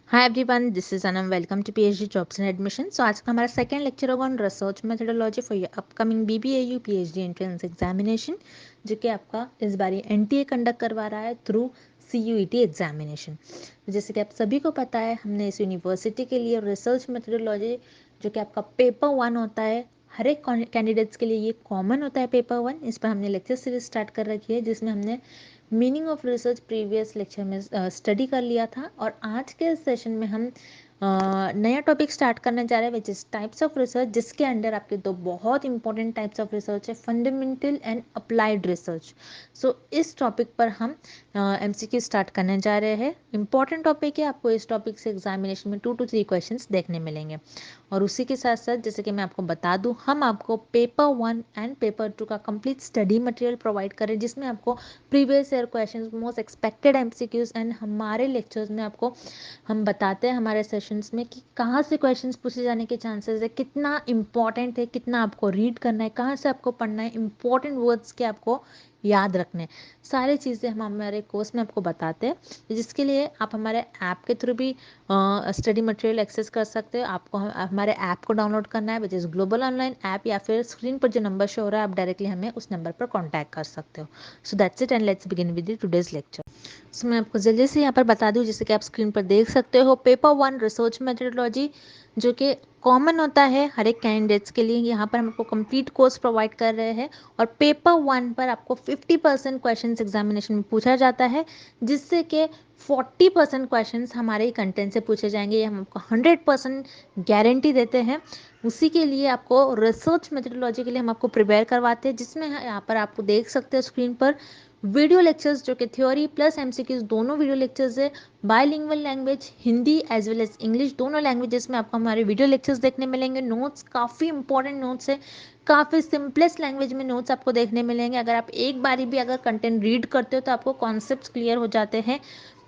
Hi everyone, this is Anam. Welcome to PhD jobs and admission. So आज का हमारा second lecture होगा on research methodology for your upcoming BBAU PhD entrance examination, जो कि आपका इस बार एनटीए कंडक्ट करवा रहा है थ्रू सीयूईटी एग्जामिनेशन। जैसे कि आप सभी को पता है, हमने इस यूनिवर्सिटी के लिए रिसर्च मेथोडोलॉजी, जो कि आपका पेपर 1 होता है, हर एक कैंडिडेट्स के लिए ये कॉमन होता है पेपर 1। इस पर हमने लेक्चर सीरीज स्टार्ट कर रखी है, जिसमें हमने meaning of research previous lecture में स्टडी कर लिया था। और आज के सेशन में हम नया टॉपिक स्टार्ट करने जा रहे हैं, which is types of research, जिसके अंडर आपके दो बहुत इंपॉर्टेंट टाइप्स ऑफ रिसर्च है, फंडामेंटल एंड अप्लाइड रिसर्च। सो इस टॉपिक पर हम एमसीक्यू स्टार्ट करने जा रहे हैं। इंपॉर्टेंट टॉपिक है, आपको इस टॉपिक से एग्जामिनेशन में 2 to 3 क्वेश्चंस देखने मिलेंगे। और उसी के साथ साथ, जैसे कि मैं आपको बता दूं, हम आपको पेपर 1 एंड पेपर 2 का कंप्लीट स्टडी मटेरियल प्रोवाइड करें, जिसमें आपको previous year questions, most expected MCQs and हमारे लेक्चर्स में आपको हम बताते हैं हमारे सेशंस में कि कहाँ से क्वेश्चंस पूछे जाने के चांसेस है, कितना इंपॉर्टेंट है, कितना आपको रीड करना है, कहाँ से आपको पढ़ना है, इंपॉर्टेंट वर्ड्स के आपको याद रखने हैं। सारी चीज़ें हम हमारे कोर्स में आपको बताते हैं, जिसके लिए आप हमारे ऐप के थ्रू भी स्टडी मटेरियल एक्सेस कर सकते हो। आपको हमारे ऐप को डाउनलोड करना है, which is global online app, या फिर स्क्रीन पर जो नंबर शो हो रहा है, आप डायरेक्टली हमें उस नंबर पर कॉन्टैक्ट कर सकते हो। So that's it, and let's begin with today's lecture. So मैं आपको जल्दी से यहाँ पर बता दूँ, जैसे कि आप स्क्रीन पर देख सकते हो, पेपर 1 रिसर्च मेथोडोलॉजी, जो कि कॉमन होता है हर एक कैंडिडेट्स के लिए। यहाँ पर हम आपको कंप्लीट कोर्स प्रोवाइड कर रहे हैं, और पेपर 1 पर आपको 50% क्वेश्चन एग्जामिनेशन में पूछा जाता है, जिससे कि 40% क्वेश्चन हमारे ही कंटेंट से पूछे जाएंगे। ये हम आपको 100% गारंटी देते हैं। उसी के लिए आपको रिसर्च मेथोडोलॉजी के लिए हम आपको प्रिपेयर करवाते हैं, जिसमें यहाँ पर आपको देख सकते हो स्क्रीन पर वीडियो लेक्चर्स, जो कि थ्योरी प्लस एमसीक्यूज दोनों वीडियो लेक्चर्स है। Bilingual language, Hindi as well as English, दोनों लैंग्वेजेस में आपको हमारे वीडियो लेक्चर्स देखने मिलेंगे। नोट्स काफ़ी इंपॉर्टेंट नोट्स है, काफ़ी सिंपलेस्ट लैंग्वेज में नोट्स आपको देखने मिलेंगे। अगर आप एक बारी भी अगर कंटेंट रीड करते हो तो आपको कॉन्सेप्ट्स क्लियर हो जाते हैं।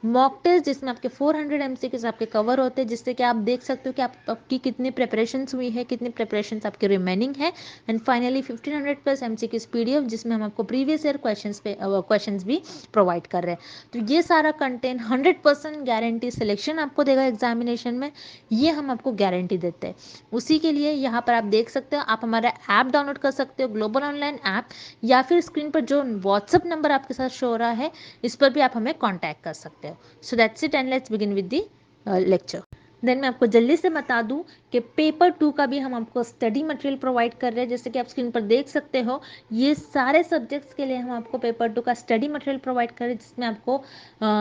मॉक टेस्ट, जिसमें आपके 400 एमसीक्यूज आपके कवर होते हैं, जिससे कि आप देख सकते हो कि आपकी कितनी प्रिपरेशंस हुई है, कितनी प्रिपरेशंस आपके रिमेनिंग है। And finally 1500 plus MCQs PDF, जिसमें हम आपको प्रीवियस ईयर क्वेश्चंस भी प्रोवाइड कर रहे हैं। तो ये सारा कंटेंट 100% गारंटी सिलेक्शन आपको देगा एग्जामिनेशन में, ये हम आपको गारंटी देते हैं। उसी के लिए यहाँ पर आप देख सकते हो, आप हमारा ऐप डाउनलोड कर सकते हो, ग्लोबल ऑनलाइन ऐप, या फिर स्क्रीन पर जो व्हाट्सअप नंबर आपके साथ शो हो रहा है, इस पर भी आप हमें कॉन्टैक्ट कर सकते हो। So that's it, and let's begin with the lecture. Then मैं आपको जल्दी से बता दूं कि पेपर 2 का भी हम आपको स्टडी मटेरियल प्रोवाइड कर रहे हैं, जैसे कि आप स्क्रीन पर देख सकते हो। ये सारे सब्जेक्ट्स के लिए हम आपको पेपर 2 का स्टडी मटेरियल प्रोवाइड कर रहे हैं, जिसमें आपको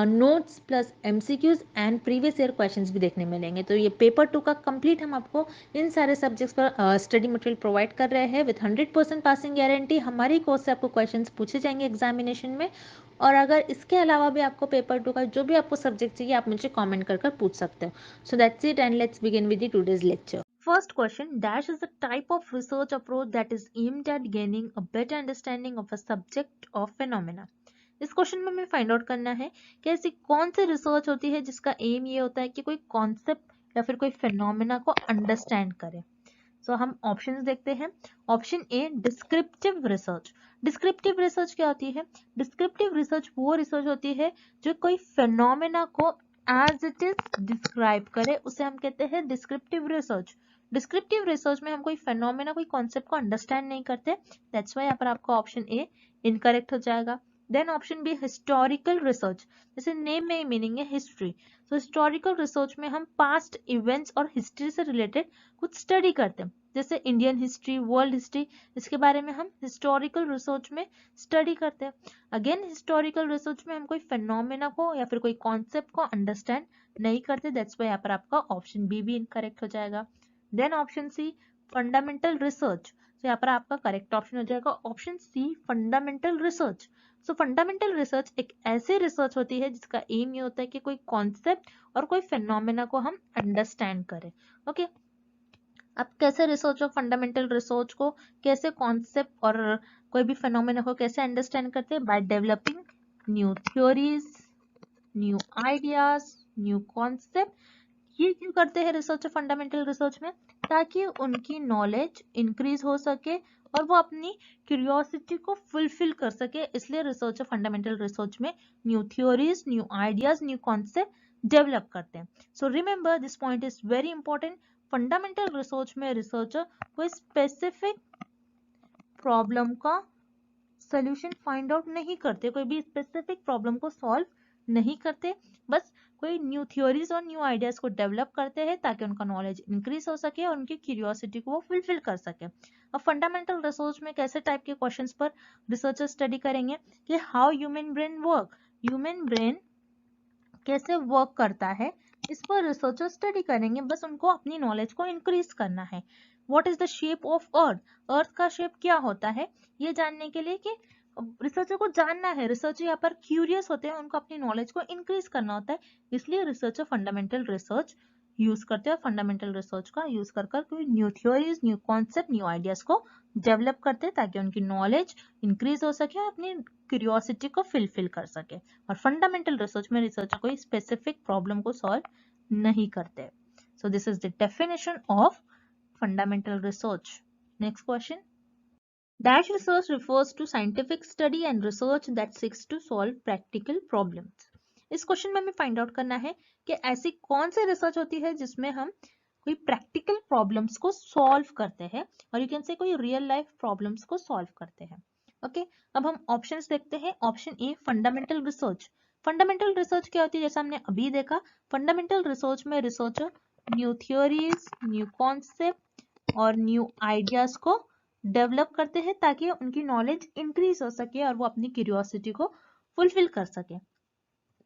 notes plus MCQs and previous year questions भी देखने मिलेंगे। तो ये पेपर 2 का कंप्लीट हम आपको इन सारे सब्जेक्ट्स पर स्टडी मटेरियल प्रोवाइड कर रहे हैं विथ 100% पासिंग गारंटी। हमारी कोर्स से आपको क्वेश्चन पूछे जाएंगे एग्जामिनेशन में। और अगर इसके अलावा भी आपको पेपर 2 का जो भी आपको सब्जेक्ट चाहिए, आप मुझे कमेंट कर पूछ सकते हो। So that's it, and let's begin with the today's lecture. First question, dash is a type of research approach that is aimed at gaining a better understanding of a subject or phenomena. इस question में हमें find out करना है कि ऐसी कौन सी research होती है जिसका एम ये होता है कि कोई कॉन्सेप्ट या फिर कोई फिनोमेना को अंडरस्टैंड करे। सो हम ऑप्शंस देखते हैं। ऑप्शन ए, डिस्क्रिप्टिव रिसर्च। डिस्क्रिप्टिव रिसर्च क्या होती है? डिस्क्रिप्टिव रिसर्च वो रिसर्च होती है जो कोई फिनोमेना को एज इट इज डिस्क्राइब करे, उसे हम कहते हैं डिस्क्रिप्टिव रिसर्च। डिस्क्रिप्टिव रिसर्च में हम कोई फिनोमेना, कोई कॉन्सेप्ट को अंडरस्टैंड नहीं करते, दैट्स व्हाई यहाँ पर आपका ऑप्शन ए इनकरेक्ट हो जाएगा। Then option B, historical research. जैसे नेम में ही मीनिंग है हिस्ट्री, तो हिस्टोरिकल रिसर्च में हम पास्ट इवेंट्स और हिस्ट्री से रिलेटेड कुछ स्टडी करते हैं, जैसे इंडियन हिस्ट्री, वर्ल्ड हिस्ट्री, इसके बारे में हम हिस्टोरिकल रिसर्च में स्टडी करते हैं। अगेन हिस्टोरिकल रिसर्च में हम कोई फिनोमेना को या फिर कोई कॉन्सेप्ट को अंडरस्टैंड नहीं करते, दैट्स व्हाई यहाँ पर आपका ऑप्शन बी भी इनकरेक्ट हो जाएगा। Then option C, fundamental research, तो यहाँ पर आपका करेक्ट ऑप्शन हो जाएगा option C, fundamental research. So fundamental research एक ऐसी रिसर्च होती है जिसका एम ये होता है कि कोई कॉन्सेप्ट और कोई फिनोमेना को हम अंडरस्टैंड करें। ओके, अब कैसे रिसर्च और फंडामेंटल रिसर्च को, कैसे कॉन्सेप्ट और कोई भी फिनोमेना को कैसे अंडरस्टैंड करते हैं? By developing new theories, new ideas, new concept. ये क्यों करते हैं रिसर्च और फंडामेंटल रिसर्च में? ताकि उनकी नॉलेज इंक्रीज हो सके और वो अपनी क्यूरियोसिटी को फुलफिल कर सके, इसलिए रिसर्च और फंडामेंटल रिसर्च में new theories, new ideas, new concept develop करते हैं। So remember this point is very important. Fundamental research में रिसर्चर कोई स्पेसिफिक प्रॉब्लम का सोल्यूशन फाइंड आउट नहीं करते, कोई भी स्पेसिफिक प्रॉब्लम को सॉल्व नहीं करते, बस कोई न्यू थ्योरीज और न्यू आइडियाज को डेवलप करते हैं ताकि उनका नॉलेज इंक्रीज हो सके और उनकी क्यूरियोसिटी को वो फुलफिल कर सके। अब फंडामेंटल रिसर्च में कैसे टाइप के क्वेश्चंस पर रिसर्चर स्टडी करेंगे कि how human brain work, human brain कैसे वर्क करता है, इस पर रिसर्चर स्टडी करेंगे, बस उनको अपनी नॉलेज को इंक्रीज करना है। What is the shape of earth, earth का शेप क्या होता है, ये जानने के लिए कि रिसर्चर को जानना है, रिसर्चर यहाँ पर क्यूरियस होते हैं, उनको अपनी नॉलेज को इंक्रीज करना होता है, इसलिए रिसर्चर फंडामेंटल रिसर्च यूज करते हैं। फंडामेंटल रिसर्च का यूज कर कोई new theories, new concept, new ideas को डेवलप करते हैं ताकि उनकी नॉलेज इंक्रीज हो सके और अपनी क्यूरियोसिटी को फिलफिल कर सके। और फंडामेंटल रिसर्च में रिसर्चर कोई स्पेसिफिक प्रॉब्लम को सॉल्व नहीं करते। So this is the definition of fundamental research. Next question, Dash research refers to scientific study and research that seeks to solve practical problems. इस question में हमें find out करना है कि ऐसी कौन सी रिसर्च होती है जिसमें हम कोई प्रैक्टिकल प्रॉब्लम्स को सॉल्व करते हैं, और यू कैन से कोई रियल लाइफ प्रॉब्लम्स को सॉल्व करते हैं। ओके, अब हम ऑप्शंस देखते हैं। Option a fundamental research. Fundamental research क्या होती है, जैसा हमने अभी देखा, फंडामेंटल रिसर्च में researcher new theories, new concept और न्यू आइडियाज को डेवलप करते हैं ताकि उनकी नॉलेज इंक्रीज हो सके और वो अपनी क्यूरियोसिटी को फुलफिल कर सके।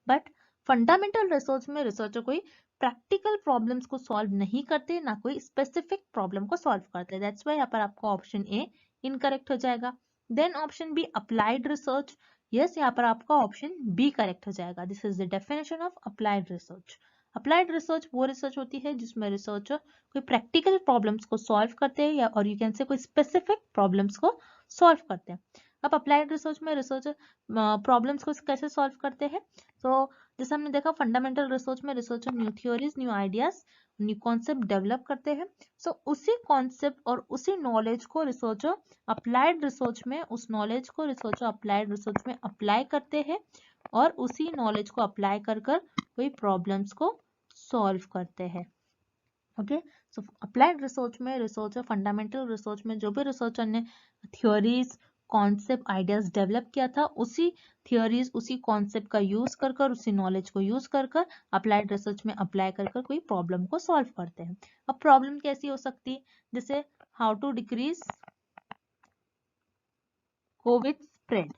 बट फंडामेंटल रिसर्च में रिसर्चर कोई प्रैक्टिकल प्रॉब्लम्स को सॉल्व नहीं करते, ना कोई स्पेसिफिक प्रॉब्लम को सॉल्व करते। दैट्स व्हाई यहाँ पर आपका ऑप्शन ए इनकरेक्ट हो जाएगा। Then option B applied research, yes यहाँ पर आपका ऑप्शन बी करेक्ट हो जाएगा। This is the definition of applied research. Applied research वो रिसर्च होती है जिसमें रिसर्चर कोई प्रैक्टिकल प्रॉब्लम्स को सॉल्व करते हैं, या और यू कैन से कोई स्पेसिफिक प्रॉब्लम्स को सॉल्व करते हैं। अब अप्लाइड रिसर्च में रिसर्चर प्रॉब्लम्स को कैसे सॉल्व करते हैं, तो जैसे हमने देखा फंडामेंटल रिसर्च में researcher new theories, new ideas, new concept develop करते हैं। सो उसी कॉन्सेप्ट और उसी नॉलेज को रिसर्चर अप्लाइड रिसर्च में, उस नॉलेज को रिसर्चर अप्लाइड रिसर्च में अप्लाई करते हैं और उसी नॉलेज को अप्लाई कर कोई प्रॉब्लम्स को सॉल्व करते हैं। ओके, सो अप्लाइड रिसर्च में रिसर्चर फंडामेंटल रिसर्च में जो भी रिसर्चर ने थ्योरीज, कॉन्सेप्ट, आइडियाज डेवलप किया था, उसी थ्योरीज, उसी कॉन्सेप्ट का यूज कर उसी नॉलेज को यूज कर अप्लाइड रिसर्च में अप्लाई कर कोई प्रॉब्लम को सॉल्व करते हैं। अब प्रॉब्लम कैसी हो सकती है, जैसे how to decrease covid spread.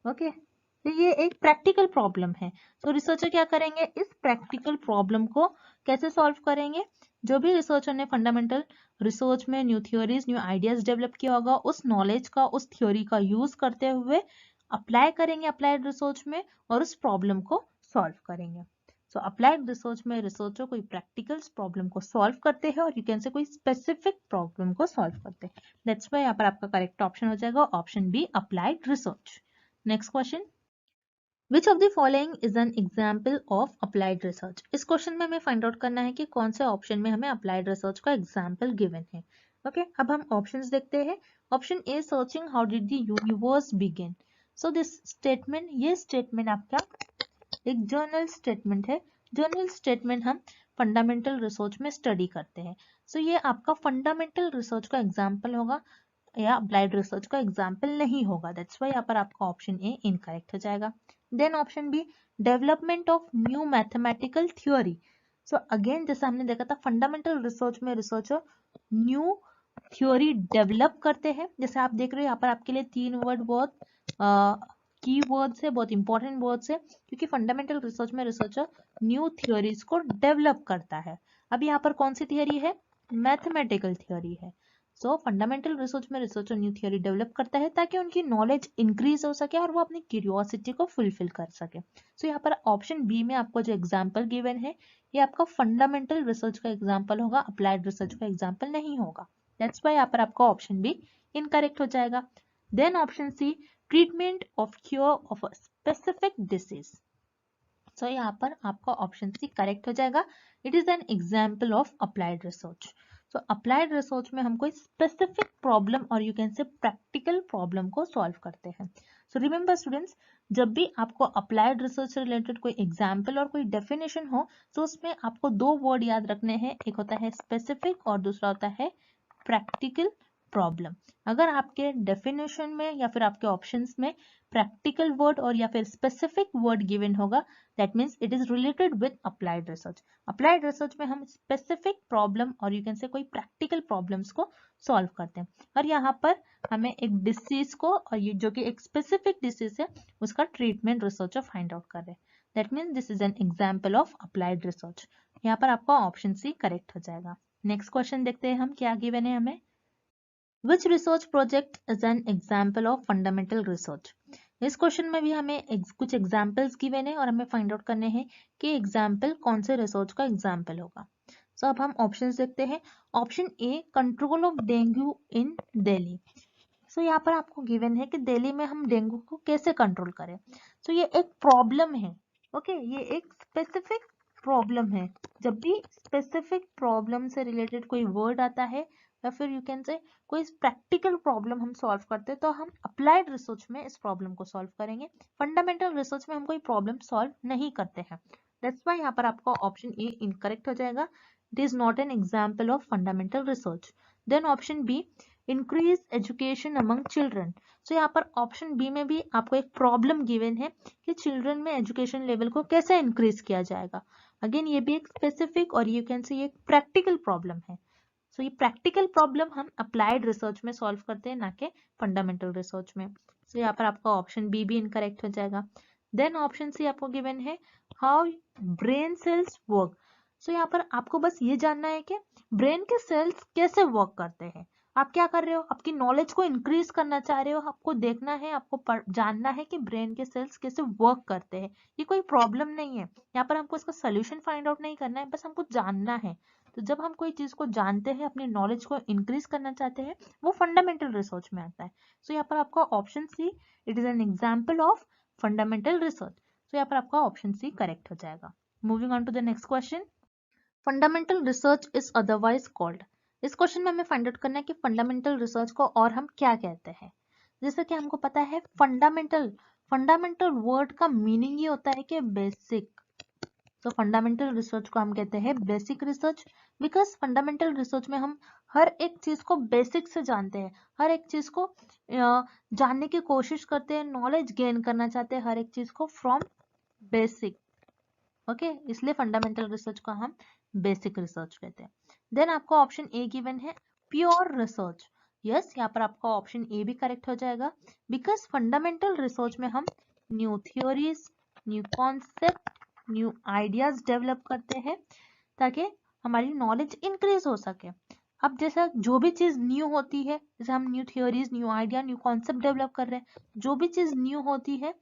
Okay, तो ये एक प्रैक्टिकल प्रॉब्लम है। तो रिसर्चर क्या करेंगे, इस प्रैक्टिकल प्रॉब्लम को कैसे सॉल्व करेंगे, जो भी रिसर्चर ने फंडामेंटल रिसर्च में new theories, new ideas develop किया होगा, उस नॉलेज का, उस थ्योरी का यूज करते हुए अप्लाई करेंगे अप्लाइड रिसर्च में और उस प्रॉब्लम को सॉल्व करेंगे। सो अप्लाइड रिसर्च में रिसर्चर कोई प्रैक्टिकल प्रॉब्लम को सॉल्व करते हैं और यू कैन से कोई स्पेसिफिक प्रॉब्लम को सॉल्व करते हैं। दैट्स व्हाई यहाँ पर आपका करेक्ट ऑप्शन हो जाएगा option B applied research. Next question, Which of the following is an example of applied research? इस क्वेश्चन में हमें फाइंड आउट करना है कि कौन से ऑप्शन में हमें अप्लाइड रिसर्च का एग्जाम्पल गिवन है। ओके, अब हम ऑप्शंस देखते हैं। Option A searching how did the universe begin. So this statement, ये स्टेटमेंट आपका एक जर्नल स्टेटमेंट है। जर्नल स्टेटमेंट हम फंडामेंटल रिसर्च में स्टडी करते हैं। सो ये आपका फंडामेंटल रिसर्च का एग्जाम्पल होगा या अप्लाइड रिसर्च का एग्जाम्पल नहीं होगा। दैट्स वाई यहाँ पर आपका ऑप्शन ए इनकरेक्ट हो जाएगा। Then option B development of new mathematical theory. So again जैसा हमने देखा था फंडामेंटल रिसर्च में रिसर्चर न्यू थ्योरी डेवलप करते हैं। जैसे आप देख रहे हो यहाँ पर आपके लिए 3 वर्ड बहुत की वर्ड्स है, बहुत इंपॉर्टेंट वर्ड्स है, क्योंकि फंडामेंटल रिसर्च में रिसर्चर न्यू थ्योरीज को डेवलप करता है। अब यहाँ पर कौन सी थियरी है, मैथमेटिकल थियरी है। सो फंडामेंटल रिसर्च में रिसर्चर न्यू थ्योरी डेवलप करता है ताकि उनकी नॉलेज इंक्रीज हो सके और वो अपनी क्यूरियोसिटी को फुलफिल कर सके। सो यहाँ पर ऑप्शन बी में आपको जो एग्जाम्पल गिवन है ये आपका फंडामेंटल रिसर्च का एग्जाम्पल होगा, अप्लाइड रिसर्च का एग्जाम्पल नहीं होगा। दैट्स वाई यहाँ पर आपका ऑप्शन बी इनकरेक्ट हो जाएगा। Then option C treatment of cure of a specific disease. So यहाँ पर आपका ऑप्शन सी करेक्ट हो जाएगा। It is an example of applied research. So applied research में हम कोई स्पेसिफिक प्रॉब्लम और you can say practical problem को सॉल्व करते हैं। सो रिमेंबर स्टूडेंट्स, जब भी आपको अप्लाइड रिसर्च से रिलेटेड कोई एग्जाम्पल और कोई डेफिनेशन हो तो उसमें आपको दो वर्ड याद रखने हैं, एक होता है स्पेसिफिक और दूसरा होता है प्रैक्टिकल प्रॉब्लम। अगर आपके डेफिनेशन में या फिर आपके ऑप्शंस में प्रैक्टिकल वर्ड और या फिर स्पेसिफिक वर्ड गिवन होगा, that means it is related with applied research. Applied research में हम स्पेसिफिक प्रॉब्लम और यू कैन से कोई प्रैक्टिकल प्रॉब्लम्स को सॉल्व करते हैं, और यहाँ पर हमें एक डिसीज को, और ये जो कि एक स्पेसिफिक डिसीज है, उसका ट्रीटमेंट रिसर्चर फाइंड आउट कर रहे हैं। That means this is an example of applied research. यहाँ पर आपका ऑप्शन सी करेक्ट हो जाएगा। नेक्स्ट क्वेश्चन देखते हैं हम क्या गिवन है हमें। Which research project is an example of fundamental research? इस क्वेश्चन में भी हमें कुछ एग्जाम्पल्स गिवन है और हमें फाइंड आउट करने हैं कि एग्जाम्पल कौन से रिसर्च का एग्जाम्पल होगा। सो अब हम ऑप्शंस देखते हैं। Option A, control of dengue in Delhi. So यहाँ पर आपको गिवन है कि दिल्ली में हम डेंगू को कैसे कंट्रोल करें। सो ये एक प्रॉब्लम है, ओके, ये एक स्पेसिफिक प्रॉब्लम है। जब भी स्पेसिफिक प्रॉब्लम से रिलेटेड कोई वर्ड आता है या फिर यू कैन से कोई प्रैक्टिकल प्रॉब्लम हम सॉल्व करते हैं, तो हम अप्लाइड रिसर्च में इस प्रॉब्लम को सॉल्व करेंगे। फंडामेंटल रिसर्च में हम कोई प्रॉब्लम सॉल्व नहीं करते हैं। दैट्स व्हाई यहाँ पर आपका ऑप्शन ए इनकरेक्ट हो जाएगा। It is not an example of fundamental research. Then option B, increase education among children. So यहाँ पर ऑप्शन बी में भी आपको एक प्रॉब्लम गिवन है कि चिल्ड्रन में एजुकेशन लेवल को कैसे इंक्रीज किया जाएगा। अगेन ये भी एक स्पेसिफिक और यू कैन से ये एक प्रैक्टिकल प्रॉब्लम है। सो ये प्रैक्टिकल प्रॉब्लम हम अप्लाइड रिसर्च में सॉल्व करते हैं, ना कि फंडामेंटल रिसर्च में। सो यहाँ पर आपका ऑप्शन बी भी इनकरेक्ट हो जाएगा। देन ऑप्शन सी आपको गिवन है, हाउ ब्रेन सेल्स वर्क। सो यहाँ पर आपको बस ये जानना है कि ब्रेन के सेल्स कैसे वर्क करते हैं। आप क्या कर रहे हो, आपकी नॉलेज को इंक्रीज करना चाह रहे हो, आपको देखना है, आपको जानना है कि ब्रेन के सेल्स कैसे वर्क करते हैं। ये कोई प्रॉब्लम नहीं है, यहाँ पर हमको इसका सोल्यूशन फाइंड आउट नहीं करना है, बस हमको जानना है। तो जब हम कोई चीज को जानते हैं, अपनी नॉलेज को इंक्रीज करना चाहते हैं, वो फंडामेंटल रिसर्च में आता है। सो यहाँ पर आपका option C, it is an example of fundamental research. So यहाँ पर आपका ऑप्शन सी करेक्ट हो जाएगा। Moving on to the next question, fundamental research is otherwise called. इस क्वेश्चन में हमें फाइंड आउट करना है कि फंडामेंटल रिसर्च को और हम क्या कहते हैं। जैसे कि हमको पता है फंडामेंटल, फंडामेंटल वर्ड का मीनिंग ये होता है कि बेसिक। तो फंडामेंटल रिसर्च को हम कहते हैं basic research, because fundamental research में हम हर एक चीज को बेसिक से जानते हैं, हर एक चीज को जानने की कोशिश करते हैं, नॉलेज गेन करना चाहते हैं हर एक चीज को फ्रॉम बेसिक। ओके, इसलिए फंडामेंटल रिसर्च को हम बेसिक रिसर्च कहते हैं। देन आपको ऑप्शन ए गिवन है, प्योर रिसर्च। यस, यहाँ पर आपका ऑप्शन ए भी करेक्ट हो जाएगा, बिकॉज फंडामेंटल रिसर्च में हम new theories, new concept, new ideas develop करते हैं ताकि हमारी नॉलेज इंक्रीज हो सके। अब जैसा जो भी चीज न्यू होती है, जैसे हम new theories, new idea, new concept develop कर रहे हैं, जो भी चीज न्यू होती है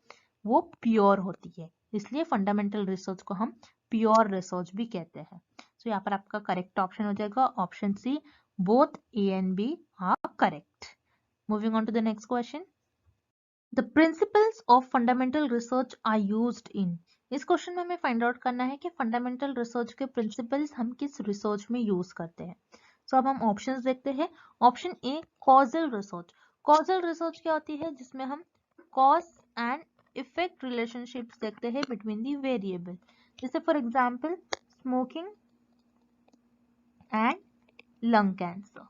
वो प्योर होती है, इसलिए फंडामेंटल रिसर्च को हम प्योर रिसर्च भी कहते हैं। सो यहाँ पर आपका करेक्ट ऑप्शन हो जाएगा option C, both A and B are correct. Moving on to the next question, the principles of fundamental research are used in. इस क्वेश्चन में हमें फाइंड आउट करना है कि फंडामेंटल रिसर्च के प्रिंसिपल्स हम किस रिसर्च में यूज करते हैं। सो अब हम ऑप्शंस देखते हैं। ऑप्शन ए, कॉजल रिसर्च। कॉजल रिसर्च क्या होती है, जिसमें हम कॉज एंड इफेक्ट रिलेशनशिप्स देखते हैं बिटवीन दी वेरिएबल। जैसे for example smoking and lung cancer.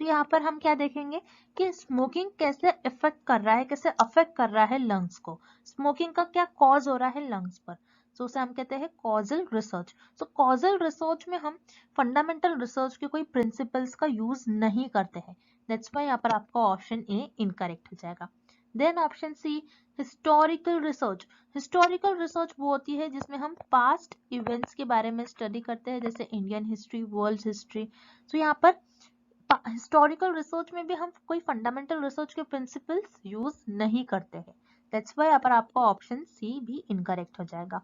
तो यहाँ पर हम क्या देखेंगे कि स्मोकिंग कैसे इफेक्ट कर रहा है, कैसे अफेक्ट कर रहा है लंग्स को, स्मोकिंग का क्या कॉज हो रहा है लंग्स पर। तो उसे हम कहते हैं कॉजल रिसर्च। तो कॉजल रिसर्च में हम फंडामेंटल रिसर्च के कोई प्रिंसिपल्स का यूज नहीं करते हैं। दैट्स व्हाई यहाँ पर आपका ऑप्शन ए इनकरेक्ट हो जाएगा। Then option C, historical research. Historical research वो होती है जिसमें हम पास्ट इवेंट्स के बारे में स्टडी करते हैं, जैसे इंडियन हिस्ट्री, वर्ल्ड हिस्ट्री। तो यहाँ पर हिस्टोरिकल रिसर्च में भी हम कोई फंडामेंटल रिसर्च के प्रिंसिपल्स यूज नहीं करते हैं। दैट्स व्हाई यहाँ पर आपका ऑप्शन सी भी इनकरेक्ट हो जाएगा।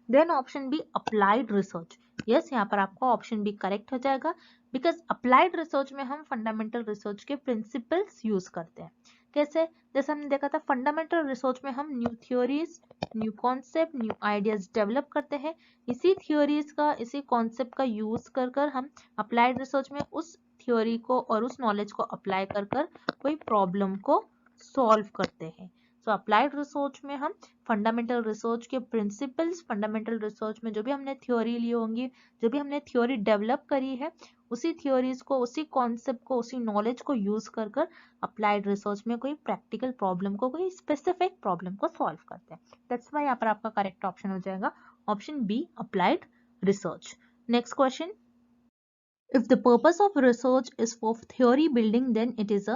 Then option B, applied research. Yes, यहाँ पर आपका ऑप्शन बी करेक्ट हो जाएगा, बिकॉज अप्लाइड रिसर्च में हम फंडामेंटल रिसर्च के प्रिंसिपल्स यूज करते हैं। कैसे, जैसे हमने देखा था फंडामेंटल रिसर्च में हम new theories, new concept, new ideas develop करते हैं। इसी थ्योरीज का, इसी कॉन्सेप्ट का यूज कर कर हम अप्लाइड रिसर्च में उस थ्योरी को और उस नॉलेज को अप्लाई कर कर कोई प्रॉब्लम को सॉल्व करते हैं। सो अप्लाइड रिसर्च में हम फंडामेंटल रिसर्च के प्रिंसिपल्स, फंडामेंटल रिसर्च में जो भी हमने थ्योरी ली होंगी, जो भी हमने थ्योरी डेवलप करी है, उसी थ्योरीज को, उसी कॉन्सेप्ट को, उसी नॉलेज को यूज कर कर अप्लाइड रिसर्च में कोई प्रैक्टिकल प्रॉब्लम को, कोई स्पेसिफिक प्रॉब्लम को सॉल्व करते हैं। दैट्स व्हाई यहाँ पर आपका करेक्ट ऑप्शन हो जाएगा option B, applied research. Next question, if the purpose of research is for theory building then it is a,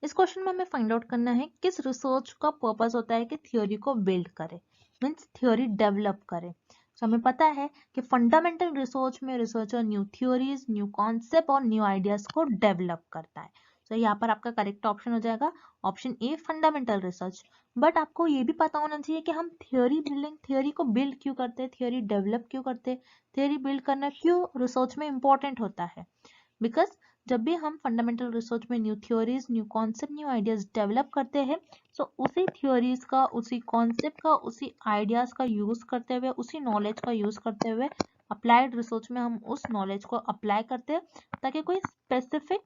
इस क्वेश्चन में हमें फाइंड आउट करना है किस रिसर्च का पर्पस होता है कि थ्योरी को बिल्ड करे, मीन्स थ्योरी डेवलप करे। तो हमें पता है कि फंडामेंटल रिसर्च में researcher new theories, new concept और न्यू आइडियाज को डेवलप करता है। तो यहाँ पर आपका करेक्ट ऑप्शन हो जाएगा option A, fundamental research. But आपको ये भी पता होना चाहिए कि हम थ्योरी बिल्डिंग, थ्योरी को बिल्ड क्यों करते हैं, थ्योरी डेवलप क्यों करते हैं, थ्योरी बिल्ड करना क्यों रिसर्च में इंपॉर्टेंट होता है। बिकॉज जब भी हम फंडामेंटल रिसर्च में new theories, new concept, new ideas develop करते हैं, तो उसी थ्योरीज का, उसी कॉन्सेप्ट का, उसी आइडियाज का यूज करते हुए, उसी नॉलेज का यूज करते हुए अप्लाइड रिसर्च में हम उस नॉलेज को अप्लाई करते हैं ताकि कोई स्पेसिफिक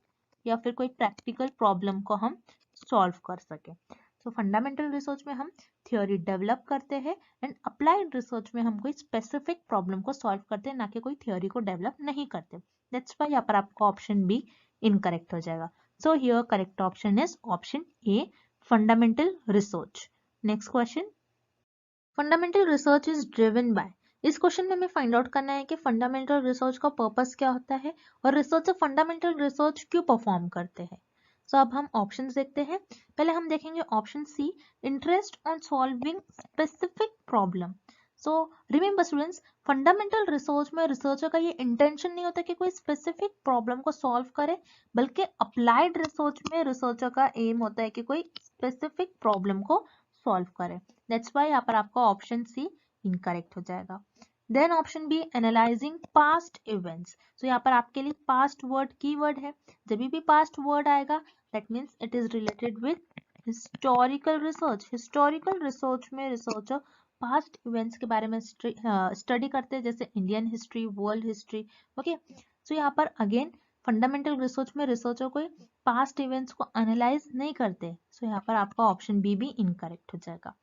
या फिर कोई प्रैक्टिकल प्रॉब्लम को हम सॉल्व कर सके। तो फंडामेंटल रिसर्च में हम थ्योरी डेवलप करते हैं एंड अप्लाइड रिसर्च में हम कोई स्पेसिफिक प्रॉब्लम को सॉल्व करते हैं, ना कि कोई थ्योरी को डेवलप नहीं करते। दैट्स व्हाई यहाँ पर आपका ऑप्शन बी इनकरेक्ट हो जाएगा। So here correct option is option A, fundamental research. Next question, fundamental research is driven by, इस क्वेश्चन में हमें फाइंड आउट करना है कि फंडामेंटल रिसर्च का पर्पस क्या होता है और रिसर्चर फंडामेंटल रिसर्च क्यों परफॉर्म करते हैं। सो अब हम ऑप्शंस देखते हैं। पहले हम देखेंगे option C, interest on solving specific problem. So remember students, fundamental research में रिसर्चर का ये इंटेंशन नहीं होता कि कोई स्पेसिफिक प्रॉब्लम को सॉल्व करे, बल्कि अप्लाइड रिसर्च में रिसर्चर का एम होता है कि कोई स्पेसिफिक प्रॉब्लम को सॉल्व करे। दैट्स व्हाई यहाँ पर आपका ऑप्शन सी इनकरेक्ट हो जाएगा। Then option B, analysing past events. तो यहाँ पर आपके लिए पास्ट वर्ड कीवर्ड है। जब भी पास्ट वर्ड आएगा that means it is related with historical research. Historical research में रिसर्चर पास्ट इवेंट्स के बारे में स्टडी करते हैं, जैसे Indian history, world history. Okay, so यहाँ पर अगेन फंडामेंटल रिसर्च में रिसर्चर कोई पास्ट इवेंट्स को एनालाइज नहीं करते। सो यहाँ पर आपका ऑप्शन बी भी इनकरेक्ट हो जाएगा।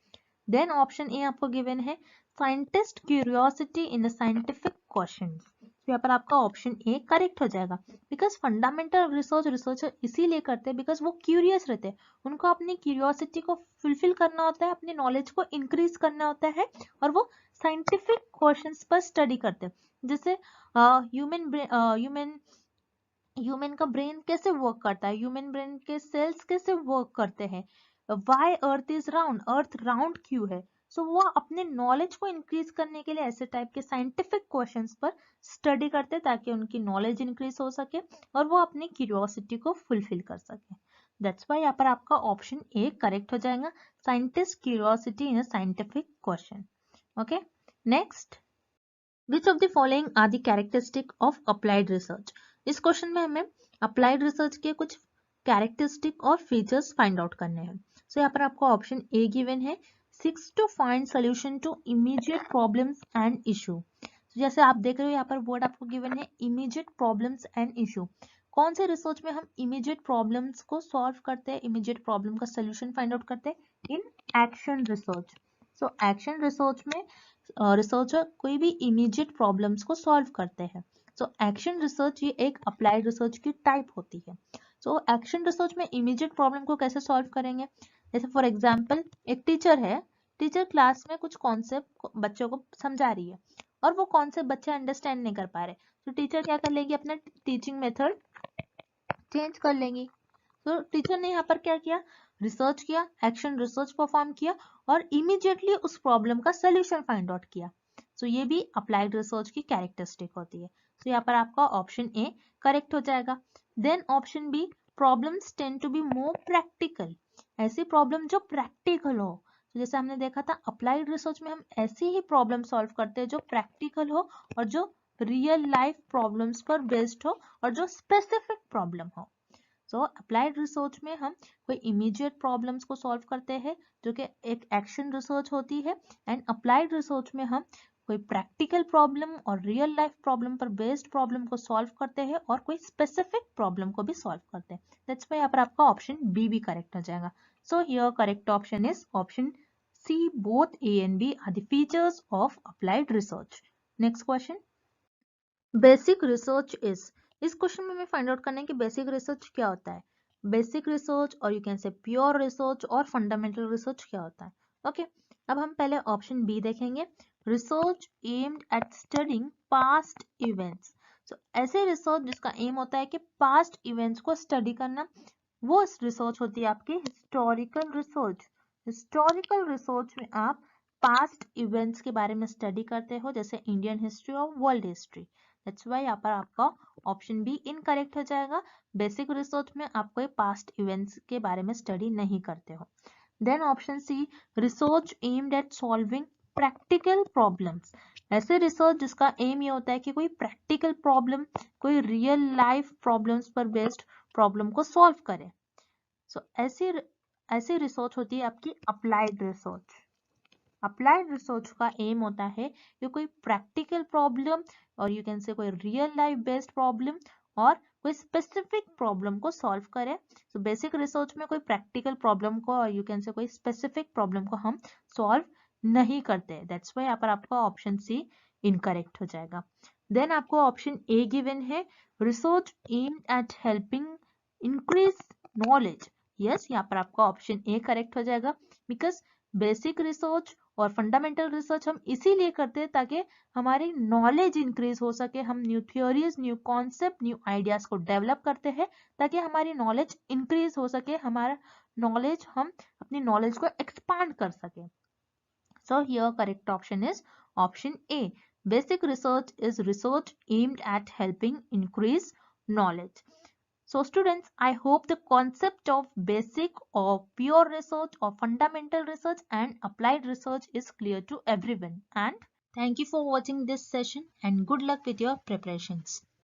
देन ऑप्शन ए आपको गिवन है, scientist curiosity in scientific questions. तो यहाँ पर आपका ऑप्शन ए करेक्ट हो जाएगा। बिकॉज फंडामेंटल रिसर्च रिसर्चर इसीलिए करते हैं बिकॉज वो क्यूरियस रहते हैं, उनको अपनी क्यूरियोसिटी को फुलफिल करना होता है, अपनी नॉलेज को इंक्रीज करना होता है, और वो साइंटिफिक क्वेश्चंस पर स्टडी करते हैं। जैसे ह्यूमन का ब्रेन कैसे वर्क करता है, ह्यूमन ब्रेन के सेल्स कैसे वर्क करते हैं, why earth is round, earth round क्यों है। सो वो अपने नॉलेज को इंक्रीज करने के लिए ऐसे टाइप के साइंटिफिक क्वेश्चंस पर स्टडी करते हैं ताकि उनकी नॉलेज इंक्रीज हो सके और वो अपनी क्यूरियोसिटी को फुलफिल कर सके। दैट्स व्हाई यहाँ पर आपका ऑप्शन ए करेक्ट हो जाएगा, scientist curiosity in a scientific question. Okay, next, which of the following are the characteristic of applied research. इस क्वेश्चन में हमें अप्लाइड रिसर्च के कुछ कैरेक्टरिस्टिक और फीचर्स फाइंड आउट करने हैं। सो यहाँ पर आपको ऑप्शन ए गिवन है, seeks to find solution to immediate problems and issue. जैसे आप देख रहे हो यहाँ पर वर्ड आपको गिवन है इमीडिएट प्रॉब्लम्स एंड इशू। कौन से रिसर्च में हम इमीडिएट प्रॉब्लम्स को सॉल्व करते हैं, इमीडिएट प्रॉब्लम का सोल्यूशन फाइंड आउट करते हैं? In action research. So action research में रिसर्चर कोई भी इमीडिएट प्रॉब्लम्स को सॉल्व करते हैं। सो एक्शन रिसर्च ये एक अप्लाइड रिसर्च की टाइप होती है। सो एक्शन रिसर्च में इमीडिएट प्रॉब्लम को कैसे सॉल्व करेंगे? जैसे फॉर एग्जांपल एक टीचर है, टीचर क्लास में कुछ कॉन्सेप्ट बच्चों को समझा रही है और वो कॉन्सेप्ट बच्चे अंडरस्टैंड नहीं कर पा रहे, तो टीचर क्या कर लेगी, अपना टीचिंग मेथड चेंज कर लेंगी। तो टीचर ने यहाँ पर क्या किया, रिसर्च किया, एक्शन रिसर्च परफॉर्म किया और इमीडिएटली उस प्रॉब्लम का सोल्यूशन फाइंड आउट किया। सो ये भी अप्लाइड रिसर्च की कैरेक्टरिस्टिक होती है। तो यहाँ पर आपका ऑप्शन ए करेक्ट हो जाएगा। Then option B, problems tend to be more practical. ऐसी प्रॉब्लम जो प्रैक्टिकल हो। तो जैसे हमने देखा था अप्लाइड रिसर्च में हम ऐसी ही प्रॉब्लम सॉल्व करते हैं जो प्रैक्टिकल हो और जो रियल लाइफ प्रॉब्लम्स पर बेस्ड हो और जो स्पेसिफिक प्रॉब्लम हो। सो अप्लाइड रिसर्च में हम कोई इमीडिएट प्रॉब्लम्स को सॉल्व करते हैं जो कि एक एक्शन रिसर्च होती है, एंड अप्लाइड रिसर्च में हम कोई प्रैक्टिकल प्रॉब्लम और रियल लाइफ प्रॉब्लम पर बेस्ड प्रॉब्लम को सॉल्व करते हैं और कोई स्पेसिफिक प्रॉब्लम को भी सॉल्व करते हैं। दैट्स व्हाई यहाँ पर आपका ऑप्शन बी भी करेक्ट हो जाएगा। So here correct option is option C. Both A and B are the features of applied research. Next question. Basic research इस क्वेश्चन में हमें फाइंड आउट करना है कि बेसिक रिसर्च क्या होता है. बेसिक रिसर्च और you can say pure research और फंडामेंटल रिसर्च क्या होता है. ओके अब हम पहले ऑप्शन बी देखेंगे. Research aimed at studying past events. So ऐसे रिसर्च जिसका एम होता है कि पास्ट इवेंट्स को स्टडी करना, वो रिसर्च होती है आपकी हिस्टोरिकल रिसर्च. हिस्टोरिकल रिसर्च में आप पास्ट इवेंट्स के बारे में स्टडी करते हो, जैसे इंडियन हिस्ट्री और वर्ल्ड हिस्ट्री. दैट्स व्हाई यहाँ पर आपका ऑप्शन बी इनकरेक्ट हो जाएगा. बेसिक रिसर्च में आप कोई पास्ट इवेंट्स के बारे में स्टडी नहीं करते हो. Then option C. Research aimed at solving practical problems. ऐसे रिसर्च जिसका एम ये होता है कि कोई प्रैक्टिकल प्रॉब्लम, कोई रियल लाइफ प्रॉब्लम्स पर बेस्ड प्रॉब्लम को सॉल्व करे. सो ऐसी रिसर्च होती है आपकी अप्लाइड रिसर्च. अप्लाइड रिसर्च का एम होता है कि कोई प्रैक्टिकल प्रॉब्लम और यू कैन से कोई रियल लाइफ बेस्ड प्रॉब्लम और कोई स्पेसिफिक प्रॉब्लम को सॉल्व करे. सो बेसिक रिसर्च में कोई प्रैक्टिकल प्रॉब्लम को और यू कैन से कोई स्पेसिफिक प्रॉब्लम को हम सॉल्व नहीं करते. दैट्स व्हाई यहाँ पर आपका ऑप्शन सी इनकरेक्ट हो जाएगा. देन आपको ऑप्शन ए गिवन है. Research aimed eight helping increase knowledge. Yes यहाँ पर आपका ऑप्शन ए करेक्ट हो जाएगा. बिकॉज बेसिक रिसर्च और फंडामेंटल रिसर्च हम इसीलिए करते हैं ताकि हमारी नॉलेज इंक्रीज हो सके. हम new theories, new concept, new ideas को डेवलप करते हैं ताकि हमारी नॉलेज इंक्रीज हो सके, हमारा नॉलेज, हम अपनी नॉलेज को एक्सपांड कर सके. So here correct option is option A. Basic research is research aimed eight helping increase knowledge. So students, I hope the concept of basic or pure research or fundamental research and applied research is clear to everyone. And thank you for watching this session and good luck with your preparations.